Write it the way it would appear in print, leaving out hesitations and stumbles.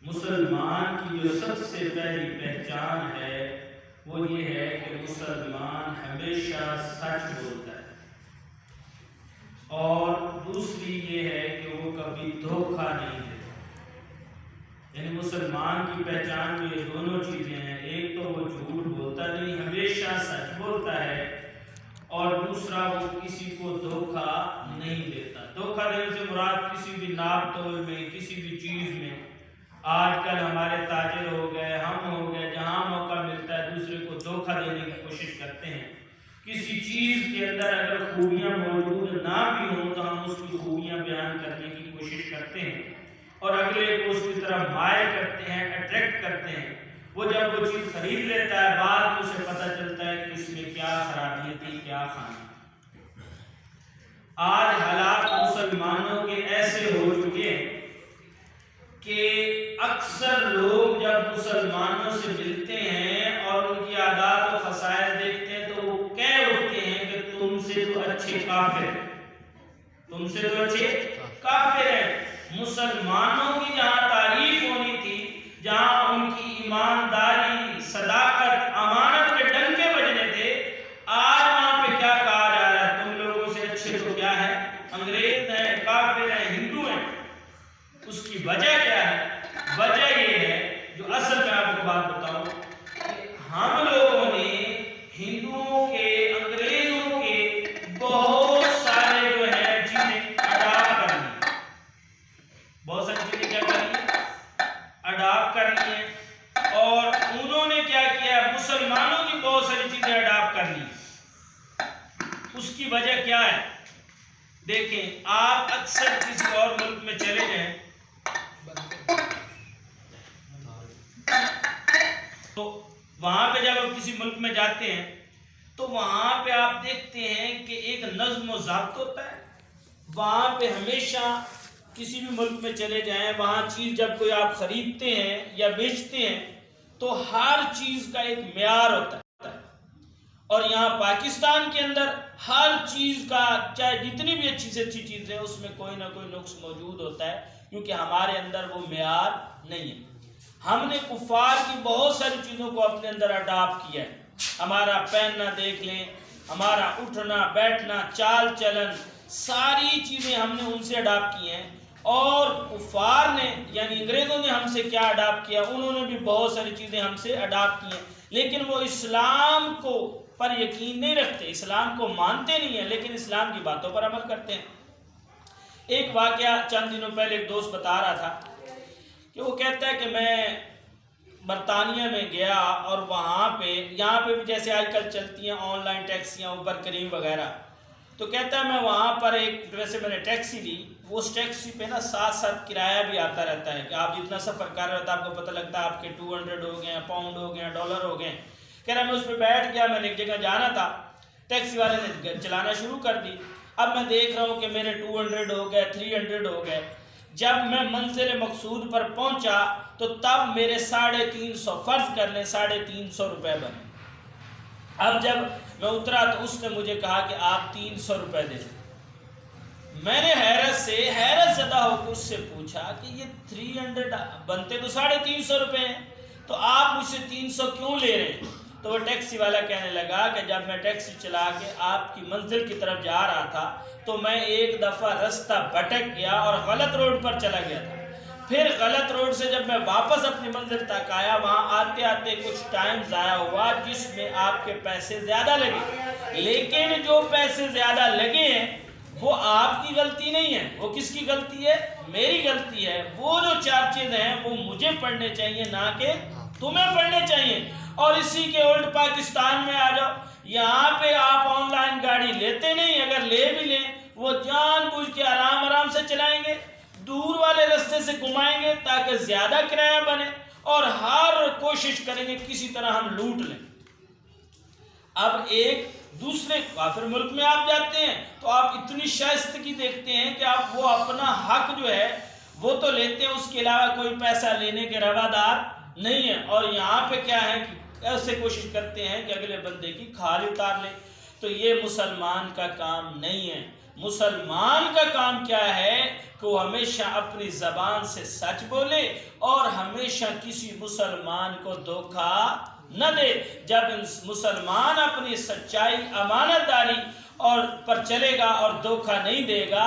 مسلمان کی جو سب سے پہلی پہچان ہے وہ یہ ہے کہ مسلمان ہمیشہ سچ بولتا ہے، اور دوسری یہ ہے کہ وہ کبھی دھوکہ نہیں دیتا۔ یعنی مسلمان کی پہچان میں یہ دونوں چیزیں ہیں، ایک تو وہ جھوٹ بولتا نہیں، ہمیشہ سچ بولتا ہے، اور دوسرا وہ کسی کو دھوکہ نہیں دیتا۔ دھوکہ دینے سے مراد کسی بھی ناپ تول میں، کسی بھی چیز میں۔ آج کل ہمارے تاجر ہو گئے، ہم ہو گئے، جہاں موقع ملتا ہے دوسرے کو دھوکہ دینے کی کوشش کرتے ہیں۔ کسی چیز کے اندر اگر خوبیاں موجود نہ بھی ہوں تو ہم اس کی خوبیاں بیان کرنے کی کوشش کرتے ہیں، اور اگلے کو اس کی طرف مائل کرتے ہیں، اٹریکٹ کرتے ہیں۔ وہ جب وہ چیز خرید لیتا ہے، بعد میں اسے پتہ چلتا ہے کہ اس میں کیا خرابیاں تھی، کیا خامی۔ آج حالات مسلمانوں کے ایسے ہو چکے ہیں کہ اکثر لوگ جب مسلمانوں سے ملتے ہیں اور ان کی عادات و خصائص دیکھتے ہیں تو وہ کہہ اٹھتے ہیں کہ تم سے تو اچھے کافر ہیں، تم سے تو اچھے کافر ہیں۔ مسلمانوں کی جہاں تعریف ہونی تھی، جہاں ان کی ایمانداری، صداقت، امانت کے ڈنکے بجنے تھے، آج وہاں پہ کیا کہا جا رہا ہے؟ تم لوگوں سے اچھے تو کیا ہے؟ انگریز ہیں، کافر ہیں، ہندو ہیں۔ اس کی وجہ کیا ہے؟ وجہ یہ ہے، جو اصل میں آپ کو بات بتاؤں، کہ ہم لوگوں نے ہندوؤں کے، انگریزوں کے بہت سارے جو ہے چیزیں اڈاپٹ کر لی، بہت ساری چیزیں کیا کر لی؟ اڈاپٹ کر لی ہیں، اور انہوں نے کیا کیا؟ مسلمانوں کی بہت ساری چیزیں اڈاپٹ کر لی۔ اس کی وجہ کیا ہے؟ دیکھیں، آپ اکثر کسی اور ملک میں چلے جائیں تو وہاں پہ جب آپ کسی ملک میں جاتے ہیں تو وہاں پہ آپ دیکھتے ہیں کہ ایک نظم و ضابط ہوتا ہے۔ وہاں پہ ہمیشہ کسی بھی ملک میں چلے جائیں، وہاں چیز جب کوئی آپ خریدتے ہیں یا بیچتے ہیں تو ہر چیز کا ایک معیار ہوتا ہے، اور یہاں پاکستان کے اندر ہر چیز کا، چاہے جتنی بھی اچھی سے اچھی چیز ہے، اس میں کوئی نہ کوئی نقص موجود ہوتا ہے، کیونکہ ہمارے اندر وہ معیار نہیں ہے۔ ہم نے کفار کی بہت ساری چیزوں کو اپنے اندر اڈاپٹ کیا ہے۔ ہمارا پہننا دیکھ لیں، ہمارا اٹھنا بیٹھنا، چال چلن، ساری چیزیں ہم نے ان سے اڈاپٹ کی ہیں، اور کفار نے یعنی انگریزوں نے ہم سے کیا اڈاپٹ کیا؟ انہوں نے بھی بہت ساری چیزیں ہم سے اڈاپٹ کی ہیں، لیکن وہ اسلام کو پر یقین نہیں رکھتے، اسلام کو مانتے نہیں ہیں، لیکن اسلام کی باتوں پر عمل کرتے ہیں۔ ایک واقعہ چند دنوں پہلے ایک دوست بتا رہا تھا کہ وہ کہتا ہے کہ میں برطانیہ میں گیا، اور وہاں پہ یہاں پہ بھی جیسے آج کل چلتی ہیں آن لائن ٹیکسیاں، اوبر کریم وغیرہ، تو کہتا ہے میں وہاں پر ویسے میں نے ٹیکسی لی، اس ٹیکسی پہ نا ساتھ ساتھ کرایہ بھی آتا رہتا ہے، کہ آپ جتنا سفر کر رہے ہوتا ہے آپ کو پتہ لگتا ہے آپ کے 200 ہو گئے ہیں، پاؤنڈ ہو گئے ہیں، ڈالر ہو گئے ہیں۔ کہہ رہا میں اس پہ بیٹھ گیا، میں نے ایک جگہ جانا تھا، ٹیکسی والے نے چلانا شروع کر دی۔ اب میں دیکھ رہا ہوں کہ میرے 200 ہو گئے، 300 ہو گئے۔ جب میں منزل مقصود پر پہنچا تو تب میرے 350 فرض کر لیں 350 روپے بنے۔ اب جب میں اترا تو اس نے مجھے کہا کہ آپ 300 روپے دے دیں۔ میں نے حیرت زدہ ہو کے اس سے پوچھا کہ یہ 300 بنتے تو 350 روپے ہیں، تو آپ مجھ سے 300 کیوں لے رہے ہیں؟ تو وہ ٹیکسی والا کہنے لگا کہ جب میں ٹیکسی چلا کے آپ کی منزل کی طرف جا رہا تھا تو میں ایک دفعہ رستہ بھٹک گیا اور غلط روڈ پر چلا گیا تھا۔ پھر غلط روڈ سے جب میں واپس اپنی منزل تک آیا، وہاں آتے آتے کچھ ٹائم ضائع ہوا جس میں آپ کے پیسے زیادہ لگے، لیکن جو پیسے زیادہ لگے ہیں وہ آپ کی غلطی نہیں ہے، وہ کس کی غلطی ہے؟ میری غلطی ہے۔ وہ جو 4 چیزیں ہیں وہ مجھے پڑھنے چاہیے، نہ کہ تمہیں پڑھنے چاہیے۔ اور اسی کے الٹ پاکستان میں آ جاؤ، یہاں پہ آپ آن لائن گاڑی لیتے نہیں، اگر لے بھی لیں وہ جان بوجھ کے آرام سے چلائیں گے، دور والے رستے سے گھمائیں گے تاکہ زیادہ کرایہ بنے، اور ہر کوشش کریں گے کسی طرح ہم لوٹ لیں۔ اب ایک دوسرے کافر ملک میں آپ جاتے ہیں تو آپ اتنی شائستگی دیکھتے ہیں کہ آپ وہ اپنا حق جو ہے وہ تو لیتے ہیں، اس کے علاوہ کوئی پیسہ لینے کے روادار نہیں ہیں، اور یہاں پہ کیا ہے کہ ایسے کوشش کرتے ہیں کہ اگلے بندے کی کھال اتار لیں۔ تو یہ مسلمان کا کام نہیں ہے۔ مسلمان کا کام کیا ہے کہ وہ ہمیشہ اپنی زبان سے سچ بولے اور ہمیشہ کسی مسلمان کو دھوکہ نہ دے۔ جب مسلمان اپنی سچائی، امانت داری اور پر چلے گا اور دھوکہ نہیں دے گا